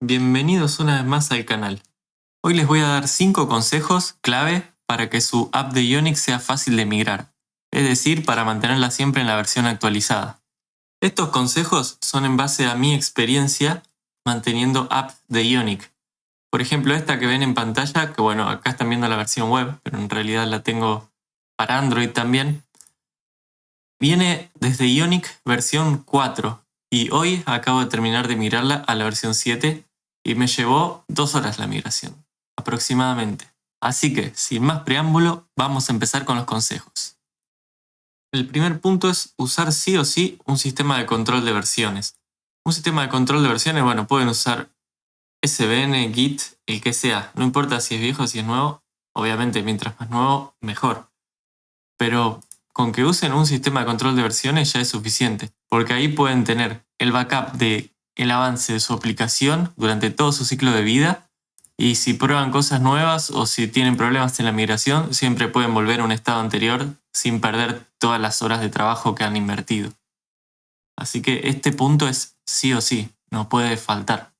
Bienvenidos una vez más al canal. Hoy les voy a dar 5 consejos clave para que su app de Ionic sea fácil de migrar, es decir, para mantenerla siempre en la versión actualizada. Estos consejos son en base a mi experiencia manteniendo apps de Ionic. Por ejemplo, esta que ven en pantalla, que bueno, acá están viendo la versión web, pero en realidad la tengo para Android también. Viene desde Ionic versión 4 y hoy acabo de terminar de migrarla a la versión 7 y me llevó 2 horas la migración, aproximadamente. Así que, sin más preámbulo, vamos a empezar con los consejos. El primer punto es usar sí o sí un sistema de control de versiones. Un sistema de control de versiones, bueno, pueden usar SVN, Git, el que sea. No importa si es viejo o si es nuevo. Obviamente, mientras más nuevo, mejor. Pero con que usen un sistema de control de versiones ya es suficiente, porque ahí pueden tener el backup del avance de su aplicación durante todo su ciclo de vida, y si prueban cosas nuevas o si tienen problemas en la migración, siempre pueden volver a un estado anterior sin perder todas las horas de trabajo que han invertido. Así que este punto es sí o sí, no puede faltar.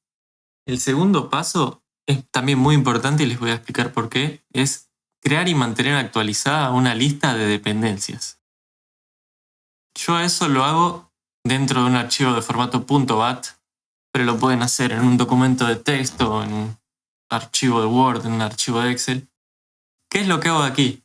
El segundo paso es también muy importante y les voy a explicar por qué, es crear y mantener actualizada una lista de dependencias. Yo eso lo hago dentro de un archivo de formato .bat, pero lo pueden hacer en un documento de texto, en un archivo de Word, en un archivo de Excel. ¿Qué es lo que hago aquí?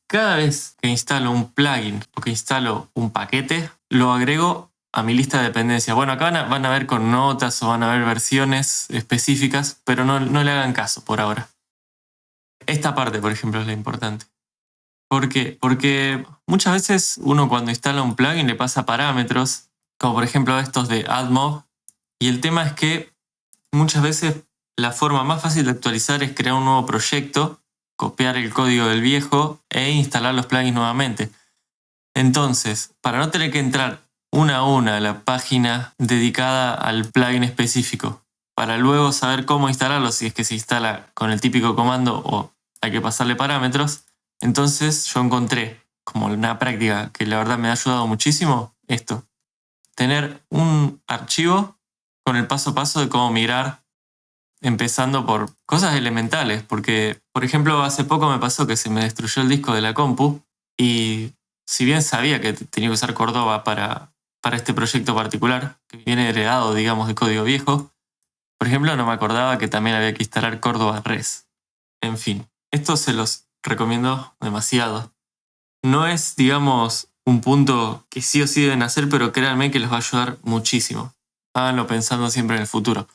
Cada vez que instalo un plugin o que instalo un paquete, lo agrego a mi lista de dependencias. Bueno, acá van a ver con notas o van a ver versiones específicas, pero no le hagan caso por ahora. Esta parte, por ejemplo, es la importante. ¿Por qué? Porque muchas veces uno cuando instala un plugin le pasa parámetros, como por ejemplo estos de AdMob, y el tema es que muchas veces la forma más fácil de actualizar es crear un nuevo proyecto, copiar el código del viejo e instalar los plugins nuevamente. Entonces, para no tener que entrar una a una a la página dedicada al plugin específico, para luego saber cómo instalarlo, si es que se instala con el típico comando o hay que pasarle parámetros, entonces yo encontré como una práctica que la verdad me ha ayudado muchísimo esto. Tener un archivo con el paso a paso de cómo migrar, empezando por cosas elementales, porque por ejemplo hace poco me pasó que se me destruyó el disco de la compu y si bien sabía que tenía que usar Cordova para este proyecto particular, que viene heredado digamos de código viejo, por ejemplo no me acordaba que también había que instalar Cordova Res. En fin, esto se los recomiendo demasiado. No es, digamos, un punto que sí o sí deben hacer, pero créanme que les va a ayudar muchísimo. Háganlo pensando siempre en el futuro.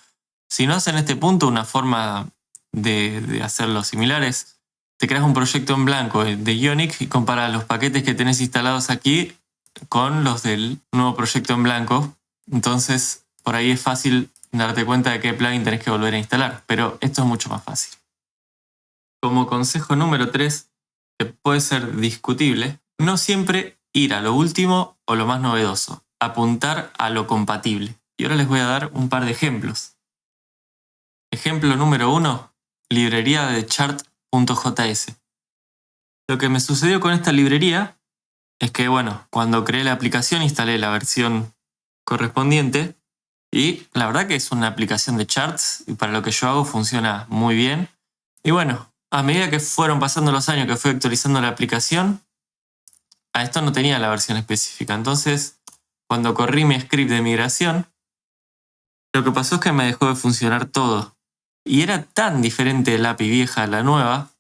Si no hacen este punto, una forma de hacerlo similar es, te creas un proyecto en blanco de Ionic y comparas los paquetes que tenés instalados aquí con los del nuevo proyecto en blanco. Entonces, por ahí es fácil darte cuenta de qué plugin tenés que volver a instalar, pero esto es mucho más fácil. Como consejo número 3, que puede ser discutible, no siempre ir a lo último o lo más novedoso, apuntar a lo compatible. Y ahora les voy a dar un par de ejemplos. Ejemplo número 1, librería de chart.js. Lo que me sucedió con esta librería es que, bueno, cuando creé la aplicación instalé la versión correspondiente y la verdad que es una aplicación de charts y para lo que yo hago funciona muy bien. Y bueno, a medida que fueron pasando los años que fui actualizando la aplicación, a esto no tenía la versión específica. Entonces, cuando corrí mi script de migración, lo que pasó es que me dejó de funcionar todo. Y era tan diferente la API vieja a la nueva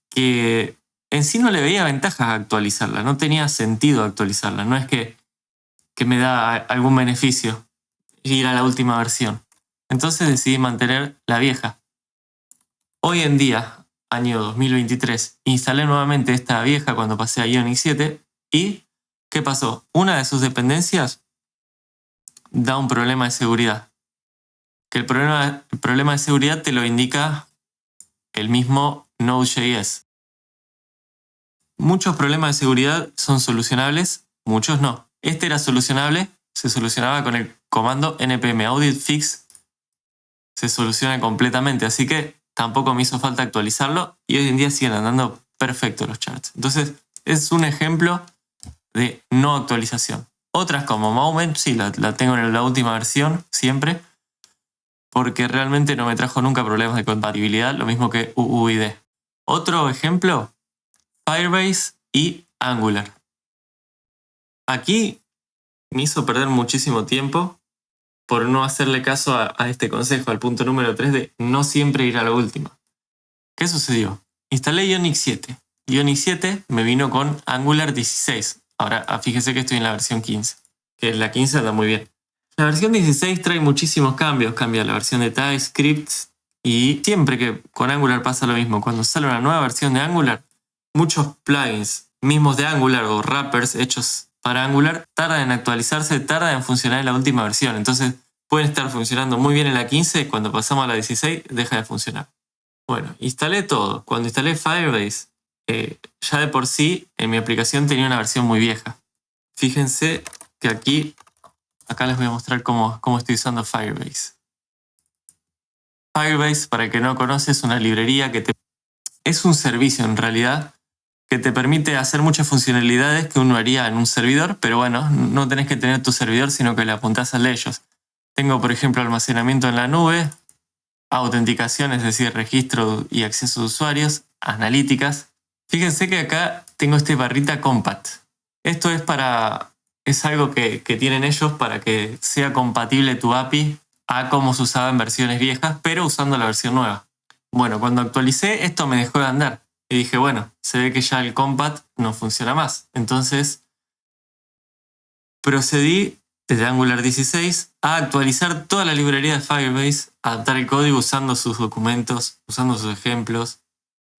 que en sí no le veía ventajas a actualizarla. No tenía sentido actualizarla. No es que me da algún beneficio ir a la última versión. Entonces decidí mantener la vieja. Hoy en día, año 2023, instalé nuevamente esta vieja cuando pasé a Ionic 7 y ¿qué pasó? Una de sus dependencias da un problema de seguridad. Que el problema de seguridad te lo indica el mismo Node.js. Muchos problemas de seguridad son solucionables, muchos no. Este era solucionable, se solucionaba con el comando npm audit fix, se soluciona completamente, así que tampoco me hizo falta actualizarlo y hoy en día siguen andando perfecto los charts. Entonces es un ejemplo de no actualización. Otras como Moment, sí, la tengo en la última versión siempre, porque realmente no me trajo nunca problemas de compatibilidad, lo mismo que UUID. Otro ejemplo, Firebase y Angular. Aquí me hizo perder muchísimo tiempo por no hacerle caso a este consejo, al punto número 3 de no siempre ir a la última. ¿Qué sucedió? Instalé Ionic 7. Ionic 7 me vino con Angular 16. Ahora, fíjese que estoy en la versión 15, que la 15 anda muy bien. La versión 16 trae muchísimos cambios. Cambia la versión de TypeScript y siempre que con Angular pasa lo mismo. Cuando sale una nueva versión de Angular, muchos plugins mismos de Angular o wrappers hechos para Angular tardan en actualizarse, tardan en funcionar en la última versión. Entonces pueden estar funcionando muy bien en la 15, cuando pasamos a la 16 deja de funcionar. Bueno, instalé todo. Cuando instalé Firebase, ya de por sí en mi aplicación tenía una versión muy vieja. Fíjense que acá les voy a mostrar cómo estoy usando Firebase. Firebase, para el que no conoce, es una librería es un servicio en realidad que te permite hacer muchas funcionalidades que uno haría en un servidor, pero bueno, no tenés que tener tu servidor, sino que le apuntás al de ellos. Tengo, por ejemplo, almacenamiento en la nube, autenticación, es decir, registro y acceso de usuarios, analíticas. Fíjense que acá tengo este barrita Compat. Esto es algo que tienen ellos para que sea compatible tu API a como se usaba en versiones viejas, pero usando la versión nueva. Bueno, cuando actualicé, esto me dejó de andar. Y dije, bueno, se ve que ya el Compat no funciona más. Entonces, procedí desde Angular 16 a actualizar toda la librería de Firebase, adaptar el código usando sus documentos, usando sus ejemplos,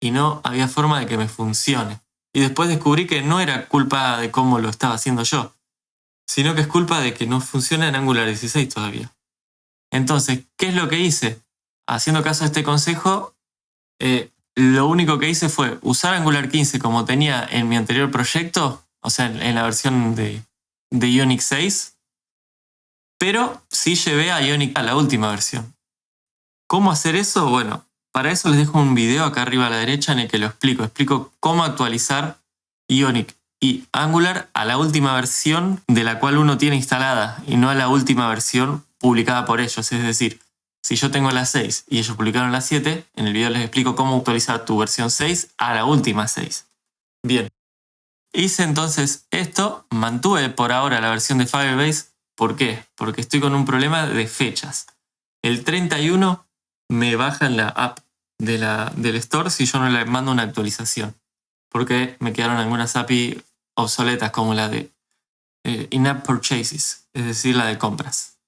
y no había forma de que me funcione. Y después descubrí que no era culpa de cómo lo estaba haciendo yo, sino que es culpa de que no funciona en Angular 16 todavía. Entonces, ¿qué es lo que hice? Haciendo caso a este consejo, lo único que hice fue usar Angular 15 como tenía en mi anterior proyecto, o sea, en la versión de Ionic 6, pero sí llevé a Ionic a la última versión. ¿Cómo hacer eso? Bueno, para eso les dejo un video acá arriba a la derecha en el que lo explico. Explico cómo actualizar Ionic y Angular a la última versión de la cual uno tiene instalada y no a la última versión publicada por ellos. Es decir, si yo tengo la 6 y ellos publicaron la 7, en el video les explico cómo actualizar tu versión 6 a la última 6. Bien. Hice entonces esto, mantuve por ahora la versión de Firebase. ¿Por qué? Porque estoy con un problema de fechas. El 31 me bajan la app del store si yo no le mando una actualización. Porque me quedaron algunas API obsoletas como la de in-app purchases, es decir, la de compras.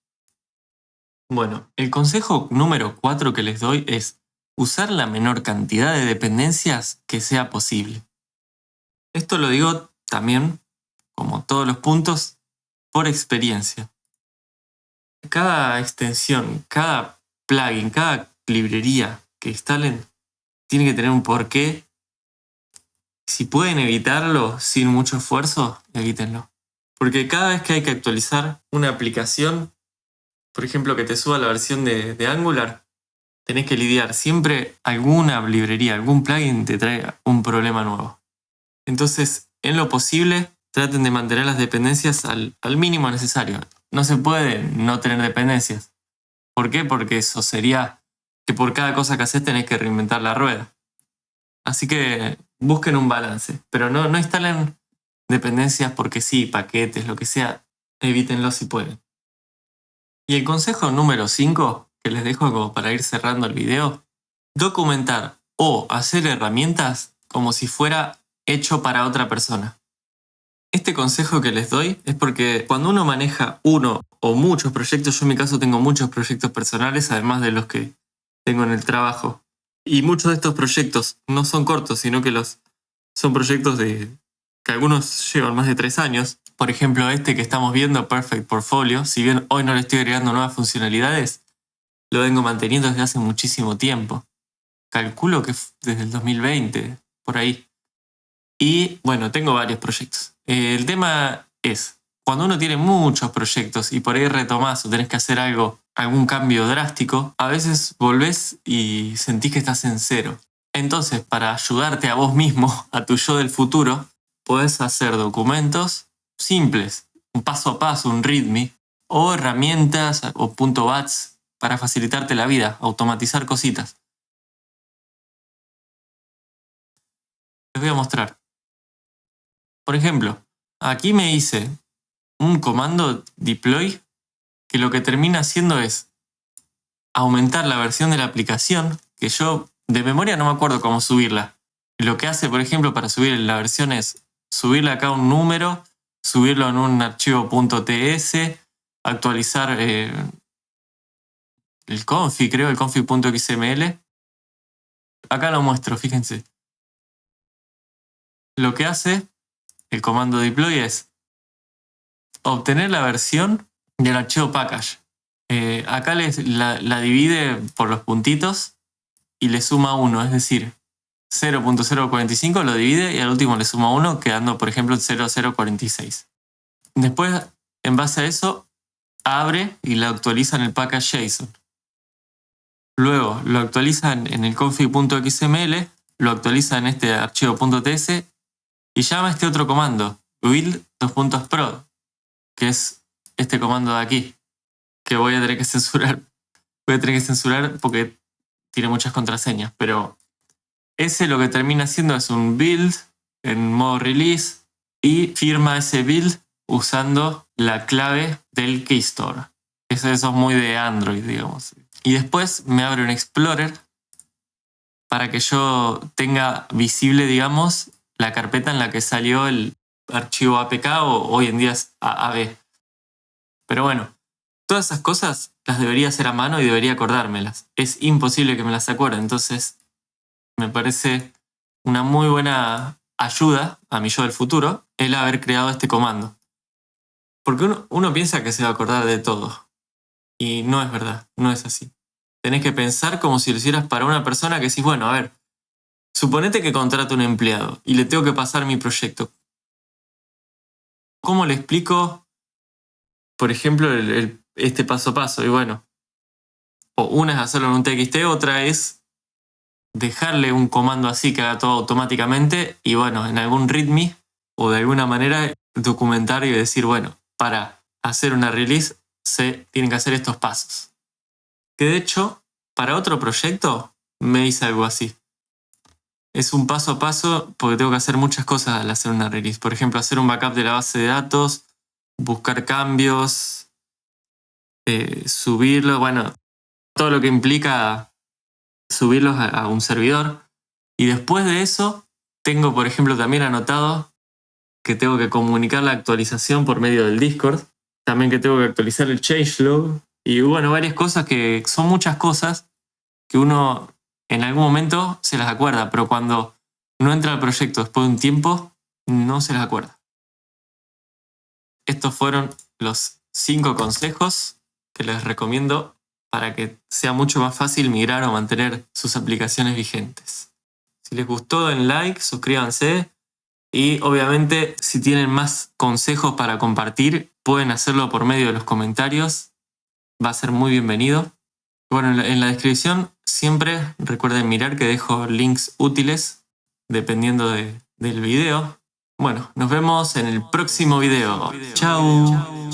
Bueno, el consejo número 4 que les doy es usar la menor cantidad de dependencias que sea posible. Esto lo digo también, como todos los puntos, por experiencia. Cada extensión, cada plugin, cada librería que instalen tiene que tener un porqué. Si pueden evitarlo sin mucho esfuerzo, evítenlo. Porque cada vez que hay que actualizar una aplicación, por ejemplo, que te suba la versión de Angular, tenés que lidiar. Siempre alguna librería, algún plugin te trae un problema nuevo. Entonces, en lo posible, traten de mantener las dependencias al mínimo necesario. No se puede no tener dependencias. ¿Por qué? Porque eso sería que por cada cosa que haces tenés que reinventar la rueda. Así que busquen un balance, pero no instalen dependencias porque sí, paquetes, lo que sea, evítenlo si pueden. Y el consejo número 5, que les dejo como para ir cerrando el video, documentar o hacer herramientas como si fuera hecho para otra persona. Este consejo que les doy es porque cuando uno maneja uno o muchos proyectos, yo en mi caso tengo muchos proyectos personales, además de los que tengo en el trabajo. Y muchos de estos proyectos no son cortos, sino que son proyectos que algunos llevan más de 3 años. Por ejemplo, este que estamos viendo, Perfect Portfolio, si bien hoy no le estoy agregando nuevas funcionalidades, lo vengo manteniendo desde hace muchísimo tiempo. Calculo que desde el 2020, por ahí. Y bueno, tengo varios proyectos. El tema es, cuando uno tiene muchos proyectos y por ahí retomás o tenés que hacer algún cambio drástico, a veces volvés y sentís que estás en cero. Entonces, para ayudarte a vos mismo, a tu yo del futuro, podés hacer documentos simples, un paso a paso, un README, o herramientas o .bats para facilitarte la vida, automatizar cositas. Les voy a mostrar. Por ejemplo, aquí me hice un comando deploy que lo que termina haciendo es aumentar la versión de la aplicación, que yo de memoria no me acuerdo cómo subirla. Lo que hace, por ejemplo, para subir la versión es subirle acá un número, subirlo en un archivo .ts, actualizar el config, creo, el config.xml. Acá lo muestro, fíjense. Lo que hace el comando deploy es obtener la versión del archivo package. Acá la divide por los puntitos y le suma 1, es decir, 0.045 lo divide y al último le suma 1, quedando por ejemplo 0.046. Después, en base a eso, abre y lo actualiza en el package JSON. Luego lo actualiza en el config.xml, lo actualiza en este archivo .ts y llama este otro comando, build::prod, que es este comando de aquí, que voy a tener que censurar. Voy a tener que censurar porque tiene muchas contraseñas, pero ese lo que termina haciendo es un build en modo release y firma ese build usando la clave del keystore. Eso es muy de Android, digamos. Y después me abre un Explorer para que yo tenga visible, digamos, la carpeta en la que salió el archivo APK o hoy en día es AAB. Pero bueno, todas esas cosas las debería hacer a mano y debería acordármelas. Es imposible que me las acuerde, entonces me parece una muy buena ayuda a mi yo del futuro el haber creado este comando. Porque uno piensa que se va a acordar de todo. Y no es verdad, no es así. Tenés que pensar como si lo hicieras para una persona que decís, bueno, a ver, suponete que contrato un empleado y le tengo que pasar mi proyecto. ¿Cómo le explico, por ejemplo, este paso a paso? Y bueno, una es hacerlo en un TXT, otra es dejarle un comando así que haga todo automáticamente y bueno, en algún README o de alguna manera documentar y decir, bueno, para hacer una release se tienen que hacer estos pasos. Que de hecho, para otro proyecto me hice algo así. Es un paso a paso porque tengo que hacer muchas cosas al hacer una release. Por ejemplo, hacer un backup de la base de datos, buscar cambios, subirlo, bueno, todo lo que implica subirlos a un servidor. Y después de eso, tengo, por ejemplo, también anotado que tengo que comunicar la actualización por medio del Discord. También que tengo que actualizar el changelog. Y bueno, varias cosas que son muchas cosas que uno en algún momento se las acuerda, pero cuando no entra al proyecto después de un tiempo, no se las acuerda. Estos fueron los 5 consejos que les recomiendo para que sea mucho más fácil migrar o mantener sus aplicaciones vigentes. Si les gustó, den like, suscríbanse y obviamente si tienen más consejos para compartir, pueden hacerlo por medio de los comentarios. Va a ser muy bienvenido. Bueno, en la descripción siempre recuerden mirar que dejo links útiles dependiendo del video. Bueno, nos vemos en el próximo video. Chao.